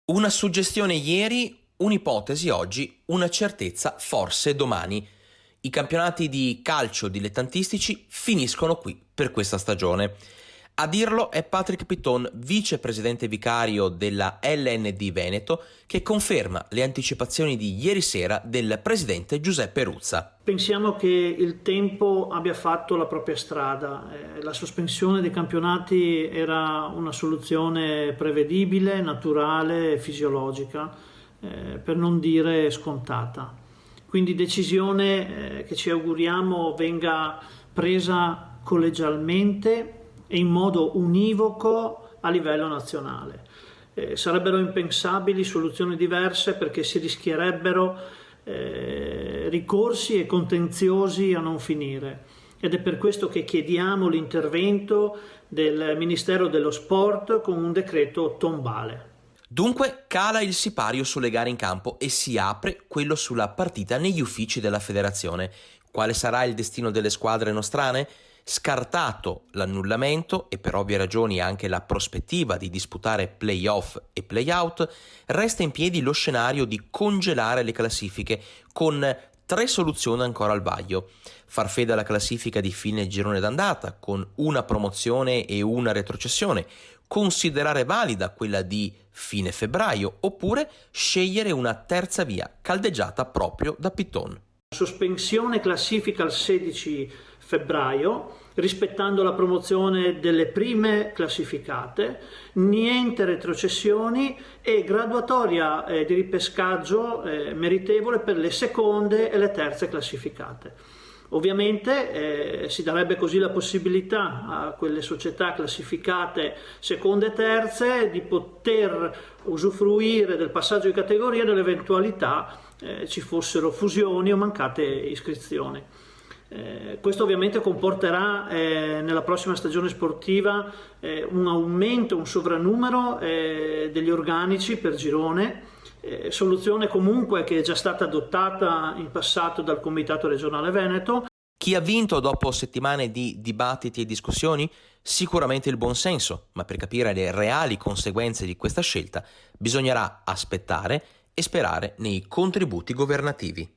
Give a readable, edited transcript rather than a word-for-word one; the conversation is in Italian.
Una suggestione ieri, un'ipotesi oggi, una certezza forse domani. I campionati di calcio dilettantistici finiscono qui per questa stagione. A dirlo è Patrick Pitton, vicepresidente vicario della LND Veneto, che conferma le anticipazioni di ieri sera del presidente Giuseppe Ruzza. Pensiamo che il tempo abbia fatto la propria strada. La sospensione dei campionati era una soluzione prevedibile, naturale, fisiologica, per non dire scontata. Quindi decisione che ci auguriamo venga presa collegialmente e in modo univoco a livello nazionale. Sarebbero impensabili soluzioni diverse perché si rischierebbero ricorsi e contenziosi a non finire, ed è per questo che chiediamo l'intervento del Ministero dello Sport con un decreto tombale. Dunque cala il sipario sulle gare in campo e si apre quello sulla partita negli uffici della federazione. Quale sarà il destino delle squadre nostrane? Scartato l'annullamento e per ovvie ragioni anche la prospettiva di disputare play-off e play-out, resta in piedi lo scenario di congelare le classifiche con 3 soluzioni ancora al vaglio. Far fede alla classifica di fine girone d'andata con una promozione e una retrocessione, considerare valida quella di fine febbraio oppure scegliere una terza via caldeggiata proprio da Pitton. Sospensione classifica al 16 febbraio, rispettando la promozione delle prime classificate, niente retrocessioni e graduatoria di ripescaggio meritevole per le seconde e le terze classificate. Ovviamente si darebbe così la possibilità a quelle società classificate seconde e terze di poter usufruire del passaggio di categoria nell'eventualità ci fossero fusioni o mancate iscrizioni. Questo ovviamente comporterà nella prossima stagione sportiva un aumento, un sovrannumero degli organici per girone, soluzione comunque che è già stata adottata in passato dal Comitato Regionale Veneto. Chi ha vinto dopo settimane di dibattiti e discussioni? Sicuramente il buonsenso, ma per capire le reali conseguenze di questa scelta bisognerà aspettare e sperare nei contributi governativi.